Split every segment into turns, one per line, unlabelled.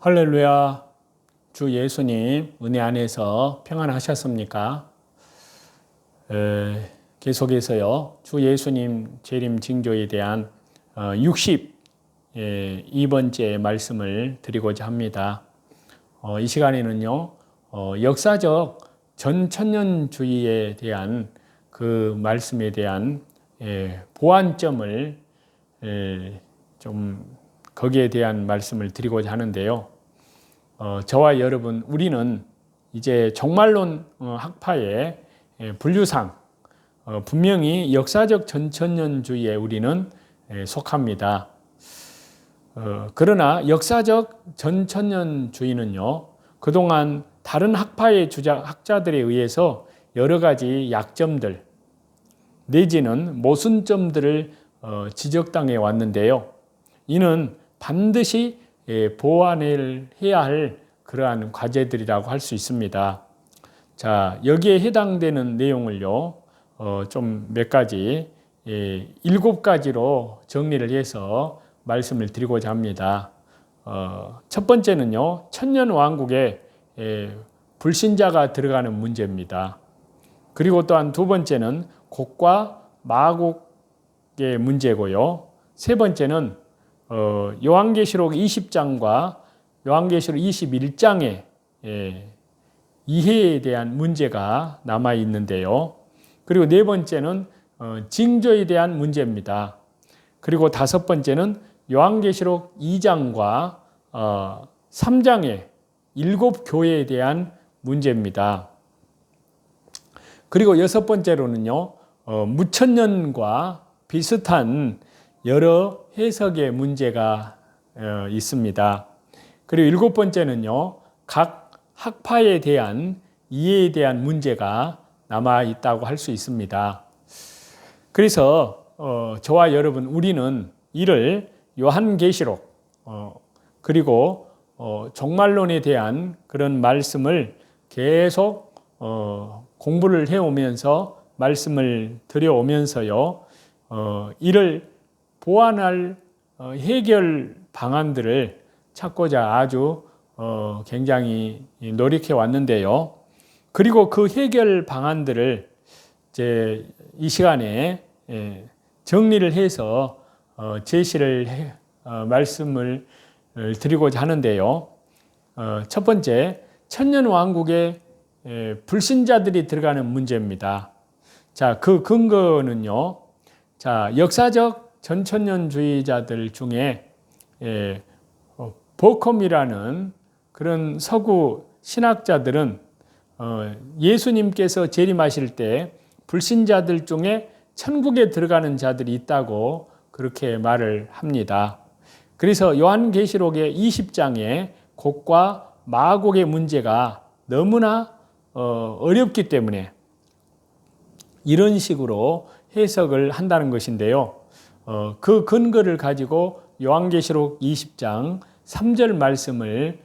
할렐루야. 주 예수님 은혜 안에서 평안하셨습니까? 계속해서요. 주 예수님 재림 징조에 대한 62번째 말씀을 드리고자 합니다. 이 시간에는요. 역사적 전천년주의에 대한 그 말씀에 대한 보완점을 좀 거기에 대한 말씀을 드리고자 하는데요. 저와 여러분, 우리는 이제 종말론 학파의 분류상 분명히 역사적 전천년주의에 우리는 속합니다. 그러나 역사적 전천년주의는요, 그동안 다른 학파의 학자들에 의해서 여러 가지 약점들 내지는 모순점들을 지적당해 왔는데요. 이는 반드시 보완을 해야 할 그러한 과제들이라고 할 수 있습니다. 자, 여기에 해당되는 내용을요, 좀 몇 가지, 7가지로 정리를 해서 말씀을 드리고자 합니다. 첫 번째는요, 천년왕국에 불신자가 들어가는 문제입니다. 그리고 또한 두 번째는 곡과 마곡의 문제고요. 세 번째는 요한계시록 20장과 요한계시록 21장의 이해에 대한 문제가 남아 있는데요. 그리고 네 번째는 징조에 대한 문제입니다. 그리고 다섯 번째는 요한계시록 2장과 3장의 7교회에 대한 문제입니다. 그리고 여섯 번째로는요, 무천년과 비슷한 여러 해석의 문제가 있습니다. 그리고 일곱 번째는요, 각 학파에 대한 이해에 대한 문제가 남아 있다고 할 수 있습니다. 그래서 저와 여러분, 우리는 이를 요한계시록 그리고 종말론에 대한 그런 말씀을 계속 공부를 해오면서 말씀을 드려오면서요, 이를 보완할 해결 방안들을 찾고자 아주 굉장히 노력해 왔는데요. 그리고 그 해결 방안들을 이제 이 시간에 정리를 해서 제시를 말씀을 드리고자 하는데요. 첫 번째, 천년왕국에 불신자들이 들어가는 문제입니다. 자, 그 근거는요. 자, 역사적 전천년주의자들 중에 버컴이라는 그런 서구 신학자들은 예수님께서 재림하실 때 불신자들 중에 천국에 들어가는 자들이 있다고 그렇게 말을 합니다. 그래서 요한계시록의 20장에 곡과 마곡의 문제가 너무나 어렵기 때문에 이런 식으로 해석을 한다는 것인데요. 그 근거를 가지고 요한계시록 20장 3절 말씀을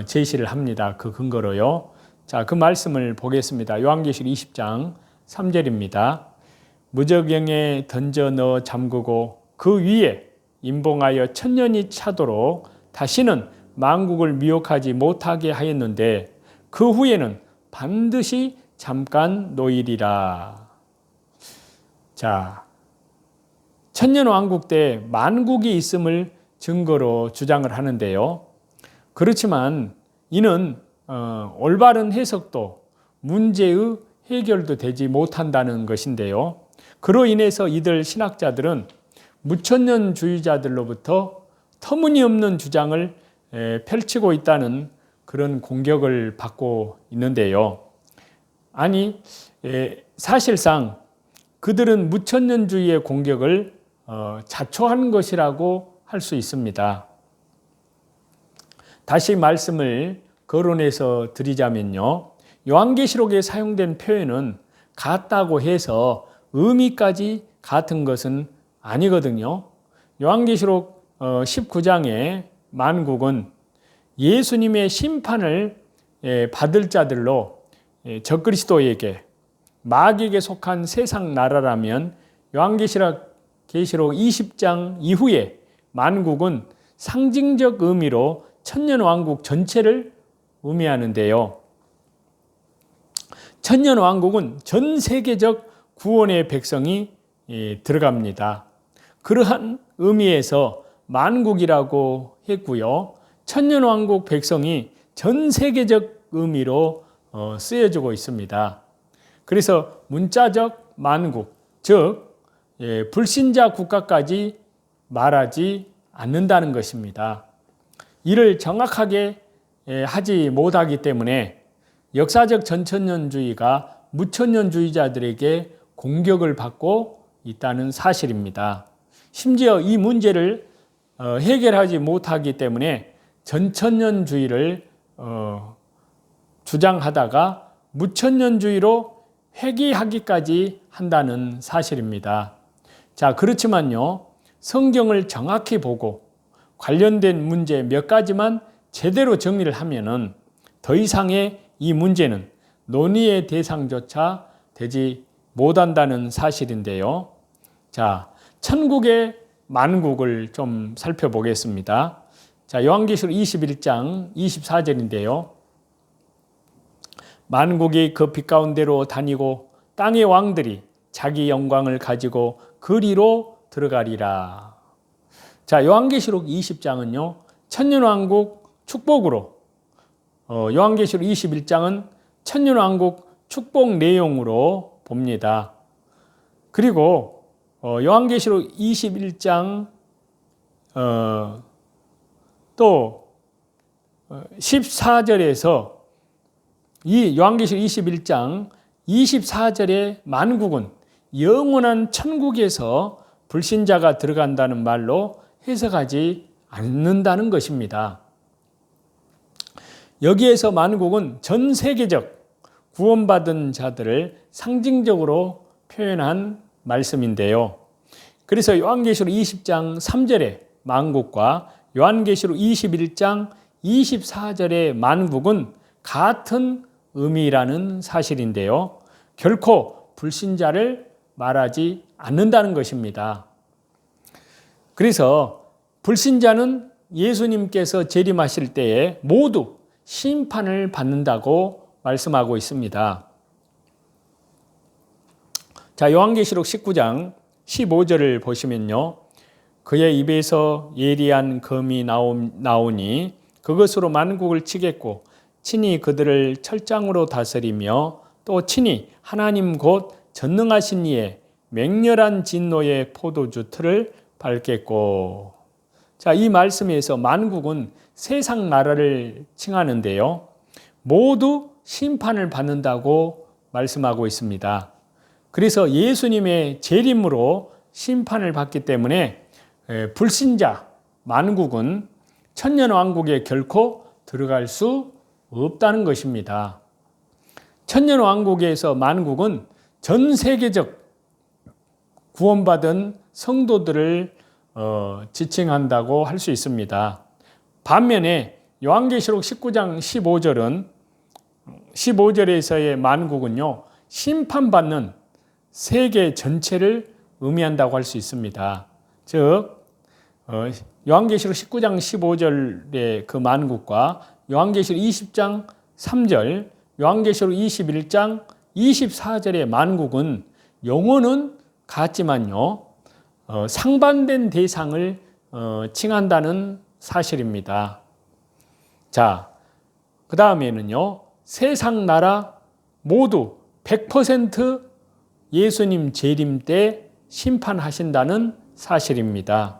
제시를 합니다. 그 근거로요. 자, 그 말씀을 보겠습니다. 요한계시록 20장 3절입니다. 무저경에 던져 넣어 잠그고 그 위에 임봉하여 천년이 차도록 다시는 만국을 미혹하지 못하게 하였는데 그 후에는 반드시 잠깐 놓이리라. 자, 천년왕국 때 만국이 있음을 증거로 주장을 하는데요. 그렇지만 이는 올바른 해석도 문제의 해결도 되지 못한다는 것인데요. 그로 인해서 이들 신학자들은 무천년주의자들로부터 터무니없는 주장을 펼치고 있다는 그런 공격을 받고 있는데요. 아니, 사실상 그들은 무천년주의의 공격을 자초한 것이라고 할 수 있습니다. 다시 말씀을 거론해서 드리자면요. 요한계시록에 사용된 표현은 같다고 해서 의미까지 같은 것은 아니거든요. 요한계시록 19장의 만국은 예수님의 심판을 받을 자들로 적그리스도에게 마귀에게 속한 세상 나라라면 요한계시록 20장 이후에 만국은 상징적 의미로 천년왕국 전체를 의미하는데요. 천년왕국은 전 세계적 구원의 백성이 들어갑니다. 그러한 의미에서 만국이라고 했고요. 천년왕국 백성이 전 세계적 의미로 쓰여지고 있습니다. 그래서 문자적 만국, 즉 불신자 국가까지 말하지 않는다는 것입니다. 이를 정확하게 하지 못하기 때문에 역사적 전천년주의가 무천년주의자들에게 공격을 받고 있다는 사실입니다. 심지어 이 문제를 해결하지 못하기 때문에 전천년주의를 주장하다가 무천년주의로 회귀하기까지 한다는 사실입니다. 자, 그렇지만요, 성경을 정확히 보고 관련된 문제 몇 가지만 제대로 정리를 하면은 더 이상의 이 문제는 논의의 대상조차 되지 못한다는 사실인데요. 자, 천국의 만국을 좀 살펴보겠습니다. 자, 요한계시록 21장 24절인데요. 만국이 그 빛 가운데로 다니고 땅의 왕들이 자기 영광을 가지고 그리로 들어가리라. 자, 요한계시록 20장은요, 천년왕국 축복으로, 요한계시록 21장은 천년왕국 축복 내용으로 봅니다. 그리고 요한계시록 21장 또 14절에서 이 요한계시록 21장 24절의 만국은 영원한 천국에서 불신자가 들어간다는 말로 해석하지 않는다는 것입니다. 여기에서 만국은 전 세계적 구원받은 자들을 상징적으로 표현한 말씀인데요. 그래서 요한계시록 20장 3절의 만국과 요한계시록 21장 24절의 만국은 같은 의미라는 사실인데요. 결코 불신자를 말하지 않는다는 것입니다. 그래서 불신자는 예수님께서 재림하실 때에 모두 심판을 받는다고 말씀하고 있습니다. 자, 요한계시록 19장 15절을 보시면요. 그의 입에서 예리한 검이 나오니 그것으로 만국을 치겠고 친히 그들을 철장으로 다스리며 또 친히 하나님 곧 전능하신 이의 맹렬한 진노의 포도주 틀을 밟겠고. 자, 이 말씀에서 만국은 세상 나라를 칭하는데요. 모두 심판을 받는다고 말씀하고 있습니다. 그래서 예수님의 재림으로 심판을 받기 때문에 불신자 만국은 천년왕국에 결코 들어갈 수 없다는 것입니다. 천년왕국에서 만국은 전 세계적 구원받은 성도들을 지칭한다고 할 수 있습니다. 반면에 요한계시록 19장 15절에서의 만국은요, 심판받는 세계 전체를 의미한다고 할 수 있습니다. 즉 요한계시록 19장 15절의 그 만국과 요한계시록 20장 3절, 요한계시록 21장 24절의 만국은 영혼은 같지만요, 상반된 대상을 칭한다는 사실입니다. 자, 그 다음에는요, 세상 나라 모두 100% 예수님 재림 때 심판하신다는 사실입니다.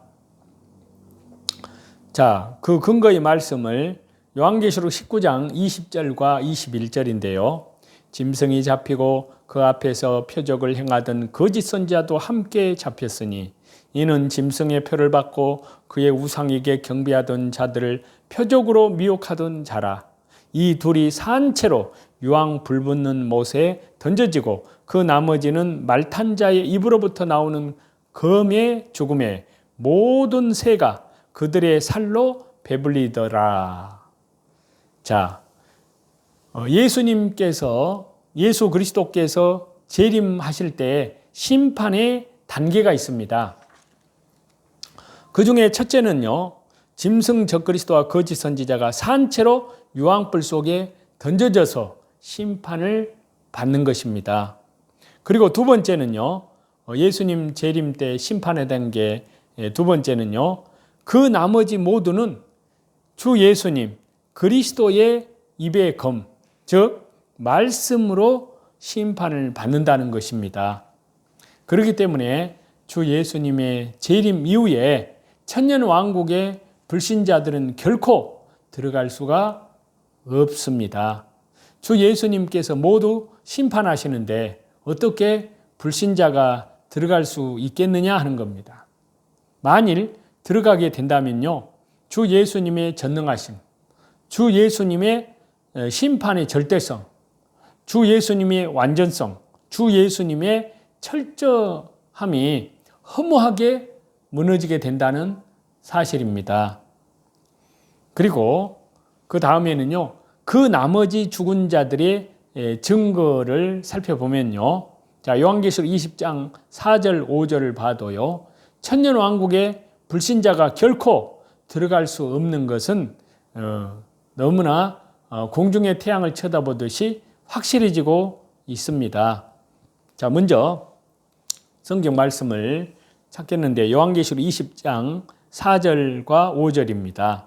자, 그 근거의 말씀을 요한계시록 19장 20절과 21절인데요. 짐승이 잡히고 그 앞에서 표적을 행하던 거짓 선지자도 함께 잡혔으니 이는 짐승의 표를 받고 그의 우상에게 경배하던 자들을 표적으로 미혹하던 자라. 이 둘이 산채로 유황 불붙는 못에 던져지고 그 나머지는 말탄 자의 입으로부터 나오는 검의 죽음에 모든 새가 그들의 살로 배불리더라. 자, 예수 그리스도께서 재림하실 때 심판의 단계가 있습니다. 그 중에 첫째는요, 짐승 적그리스도와 거짓 선지자가 산채로 유황불 속에 던져져서 심판을 받는 것입니다. 그리고 두 번째는요, 예수님 재림 때 심판에 대한 게 두 번째는요, 그 나머지 모두는 주 예수님 그리스도의 입의 검, 즉 말씀으로 심판을 받는다는 것입니다. 그렇기 때문에 주 예수님의 재림 이후에 천년왕국의 불신자들은 결코 들어갈 수가 없습니다. 주 예수님께서 모두 심판하시는데 어떻게 불신자가 들어갈 수 있겠느냐 하는 겁니다. 만일 들어가게 된다면요, 주 예수님의 전능하심, 주 예수님의 심판의 절대성, 주 예수님의 완전성, 주 예수님의 철저함이 허무하게 무너지게 된다는 사실입니다. 그리고 그 다음에는요, 그 나머지 죽은 자들의 증거를 살펴보면요, 자, 요한계시록 20장 4절 5절을 봐도요, 천년왕국의 불신자가 결코 들어갈 수 없는 것은 너무나 공중의 태양을 쳐다보듯이 확실해지고 있습니다. 자, 먼저 성경 말씀을 찾겠는데 요한계시록 20장 4절과 5절입니다.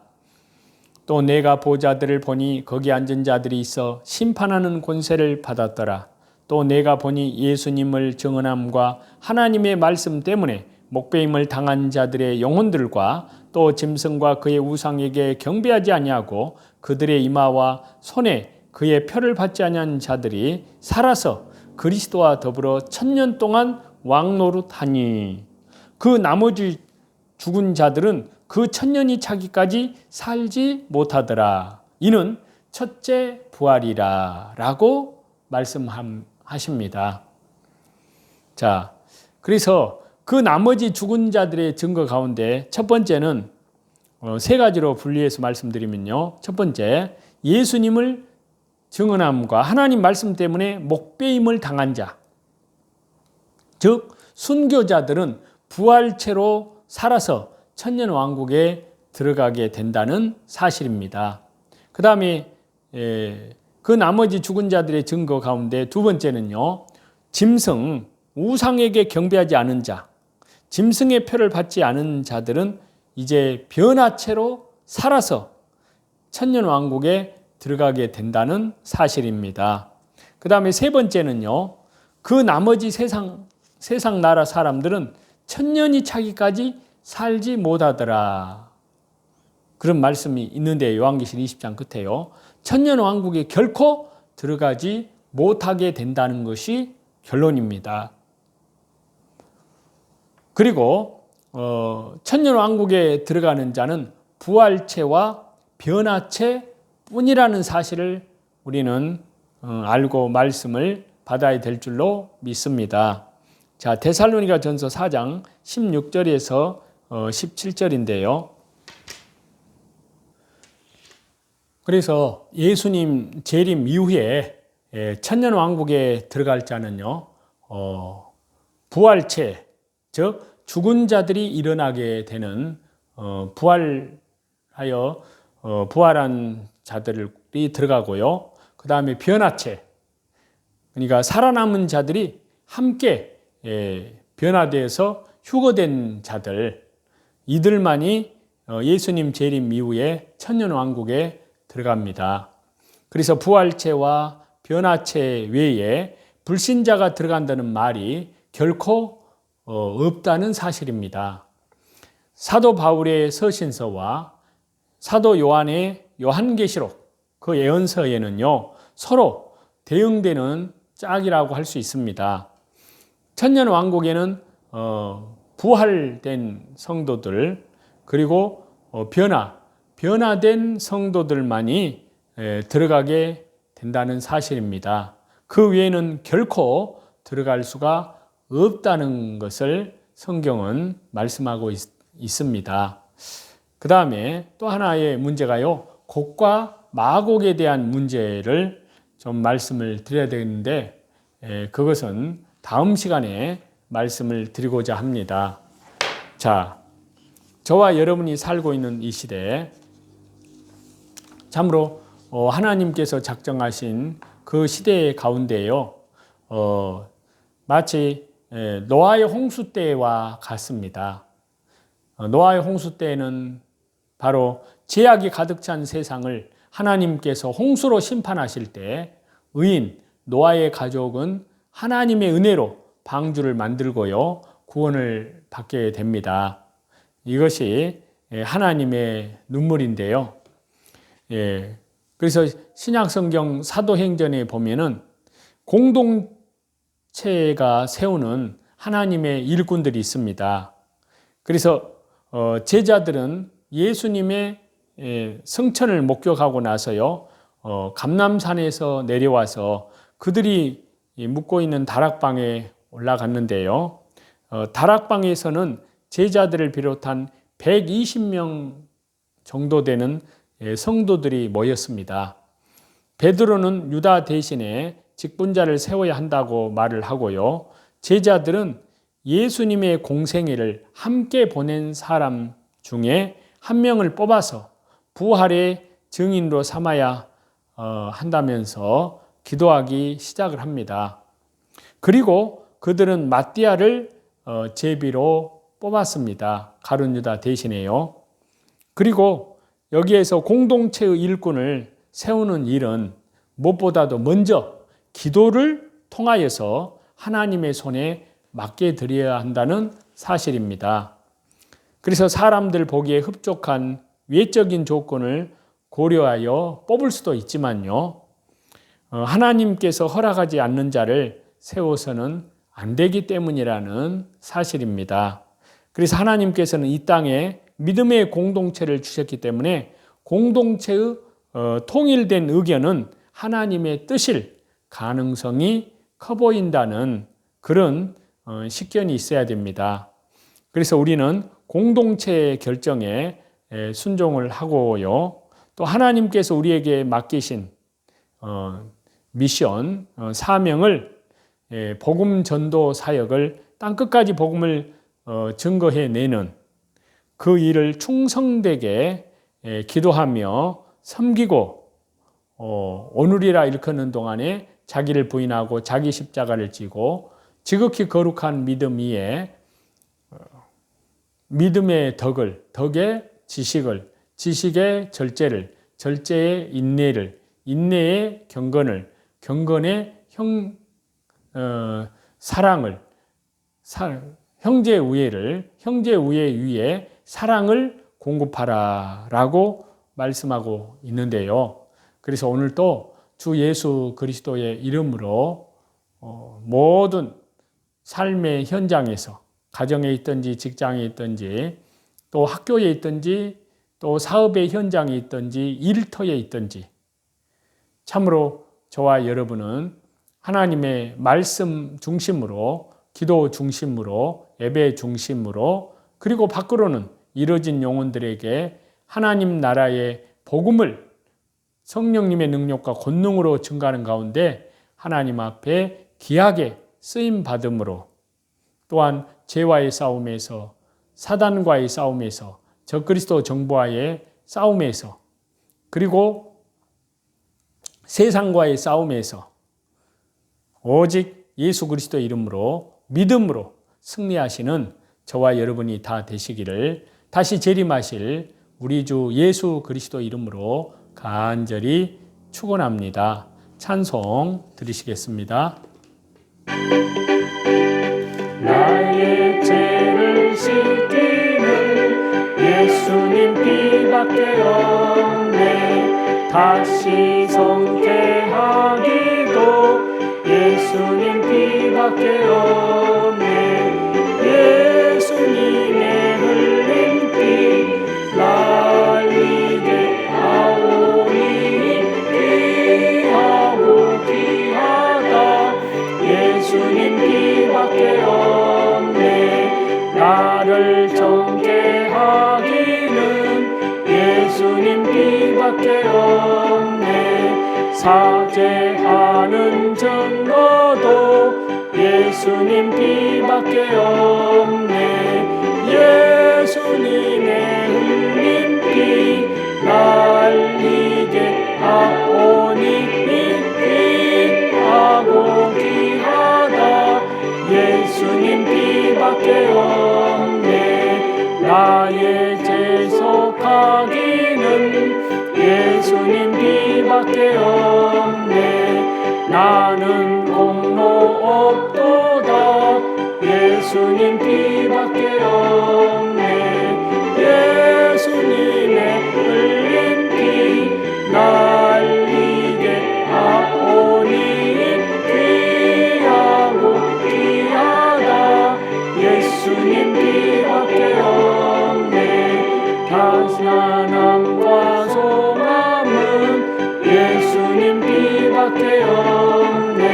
또 내가 보자들을 보니 거기 앉은 자들이 있어 심판하는 권세를 받았더라. 또 내가 보니 예수님을 증언함과 하나님의 말씀 때문에 목배임을 당한 자들의 영혼들과 또 짐승과 그의 우상에게 경배하지 아니하고 그들의 이마와 손에 그의 표를 받지 아니한 자들이 살아서 그리스도와 더불어 1000년 동안 왕노릇하니, 그 나머지 죽은 자들은 그 1000년이 차기까지 살지 못하더라. 이는 첫째 부활이라 라고 말씀하십니다. 자, 그래서 그 나머지 죽은 자들의 증거 가운데 첫 번째는 세 가지로 분리해서 말씀드리면요, 첫 번째, 예수님을 증언함과 하나님 말씀 때문에 목배임을 당한 자, 즉 순교자들은 부활체로 살아서 천년왕국에 들어가게 된다는 사실입니다. 그 다음에 그 나머지 죽은 자들의 증거 가운데 두 번째는요, 짐승, 우상에게 경배하지 않은 자, 짐승의 표를 받지 않은 자들은 이제 변화체로 살아서 천년왕국에 들어가게 된다는 사실입니다. 그 다음에 세 번째는요, 그 나머지 세상 나라 사람들은 1000년이 차기까지 살지 못하더라. 그런 말씀이 있는데 요한계시록 20장 끝에요. 천년왕국에 결코 들어가지 못하게 된다는 것이 결론입니다. 그리고 천년왕국에 들어가는 자는 부활체와 변화체 뿐이라는 사실을 우리는 알고 말씀을 받아야 될 줄로 믿습니다. 자, 데살로니가 전서 4장 16절에서 17절인데요. 그래서 예수님 재림 이후에 천년왕국에 들어갈 자는요, 부활체, 즉 죽은 자들이 일어나게 되는 부활한 자들이 들어가고요. 그 다음에 변화체, 그러니까 살아남은 자들이 함께 변화되어서 휴거된 자들, 이들만이 예수님 재림 이후에 천년왕국에 들어갑니다. 그래서 부활체와 변화체 외에 불신자가 들어간다는 말이 결코 없다는 사실입니다. 사도 바울의 서신서와 사도 요한의 요한계시록, 그 예언서에는요, 서로 대응되는 짝이라고 할 수 있습니다. 천년왕국에는 부활된 성도들, 그리고 변화된 성도들만이 들어가게 된다는 사실입니다. 그 외에는 결코 들어갈 수가 없다는 것을 성경은 말씀하고 있습니다. 그 다음에 또 하나의 문제가요, 곡과 마곡에 대한 문제를 좀 말씀을 드려야 되는데, 그것은 다음 시간에 말씀을 드리고자 합니다. 자, 저와 여러분이 살고 있는 이 시대에 참으로 하나님께서 작정하신 그 시대 가운데요, 마치 노아의 홍수 때와 같습니다. 노아의 홍수 때에는 바로 죄악이 가득 찬 세상을 하나님께서 홍수로 심판하실 때 의인 노아의 가족은 하나님의 은혜로 방주를 만들고요, 구원을 받게 됩니다. 이것이 하나님의 눈물인데요. 그래서 신약성경 사도행전에 보면은 공동체가 세우는 하나님의 일꾼들이 있습니다. 그래서 제자들은 예수님의 승천을 목격하고 나서요, 감람산에서 내려와서 그들이 묵고 있는 다락방에 올라갔는데요. 다락방에서는 제자들을 비롯한 120명 정도 되는 성도들이 모였습니다. 베드로는 유다 대신에 직분자를 세워야 한다고 말을 하고요. 제자들은 예수님의 공생애를 함께 보낸 사람 중에 한 명을 뽑아서 부활의 증인으로 삼아야 한다면서 기도하기 시작을 합니다. 그리고 그들은 마띠아를 제비로 뽑았습니다. 가룟 유다 대신에요. 그리고 여기에서 공동체의 일꾼을 세우는 일은 무엇보다도 먼저 기도를 통하여서 하나님의 손에 맡게 드려야 한다는 사실입니다. 그래서 사람들 보기에 흡족한 외적인 조건을 고려하여 뽑을 수도 있지만요, 하나님께서 허락하지 않는 자를 세워서는 안 되기 때문이라는 사실입니다. 그래서 하나님께서는 이 땅에 믿음의 공동체를 주셨기 때문에 공동체의 통일된 의견은 하나님의 뜻일 가능성이 커 보인다는 그런 식견이 있어야 됩니다. 그래서 우리는 공동체의 결정에 순종을 하고요, 또 하나님께서 우리에게 맡기신 미션, 사명을, 복음 전도 사역을 땅끝까지 복음을 증거해내는 그 일을 충성되게 기도하며 섬기고, 오늘이라 일컫는 동안에 자기를 부인하고 자기 십자가를 지고 지극히 거룩한 믿음 위에 믿음의 덕을, 덕의 지식을, 지식의 절제를, 절제의 인내를, 인내의 경건을, 경건의 사랑을, 형제 우애를, 형제 우애 위에 사랑을 공급하라라고 말씀하고 있는데요. 그래서 오늘 또 주 예수 그리스도의 이름으로 모든 삶의 현장에서, 가정에 있든지 직장에 있든지 또 학교에 있든지 또 사업의 현장에 있든지 일터에 있든지 참으로 저와 여러분은 하나님의 말씀 중심으로, 기도 중심으로, 예배 중심으로, 그리고 밖으로는 이뤄진 영혼들에게 하나님 나라의 복음을 성령님의 능력과 권능으로 증가하는 가운데 하나님 앞에 귀하게 쓰임 받음으로, 또한 죄와의 싸움에서, 사단과의 싸움에서, 적그리스도 정부와의 싸움에서, 그리고 세상과의 싸움에서 오직 예수 그리스도 이름으로, 믿음으로 승리하시는 저와 여러분이 다 되시기를 다시 재림하실 우리 주 예수 그리스도 이름으로 간절히 축원합니다. 찬송 드리시겠습니다. 나의 죄를 씻기는 예수님 피밖에 없네. 다시 성태하기도 예수님 피밖에 없네. 예수님의 흘린 피 날리게 하오니 귀하고 귀하다. 예수님 피밖에 없네. 나를 정케 하기는 예수님 피밖에 없네. 사죄하는 증거도 예수님 피밖에 없네. 예수님의 예수님 비밖에 없네. 나는 공로 없도다. 예수님 비밖에 없네. 예수님의 흘린 피 날리게 하오니 귀하고 귀하다. 예수님 비밖에 없네. 찬양과 소감은 예수님 비밖에 없네.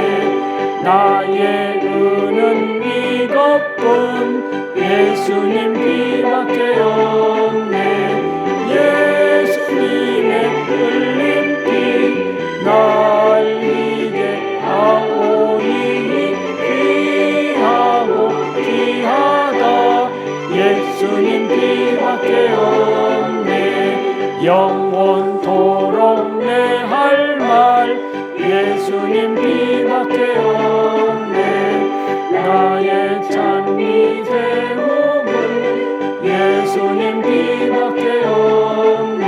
나의 은은 이것뿐 예수님 비밖에 없네. 예수님의 흘린 피 날리게 하오니 귀하고 귀하다. 예수님 비밖에 없네. 영원토록 내 할 말 예수님 비밖에 없네. 나의 찬미 제목은 예수님 비밖에 없네.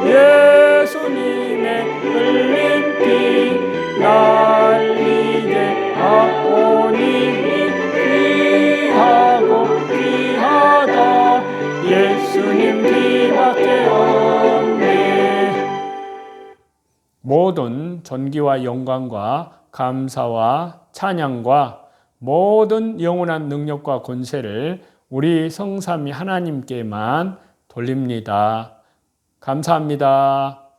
예수님의 흘린 피 날리게 하오니 귀하고 귀하다. 예수님 비밖에 없네. 모든 존귀와 영광과 감사와 찬양과 모든 영원한 능력과 권세를 우리 성삼위 하나님께만 돌립니다. 감사합니다.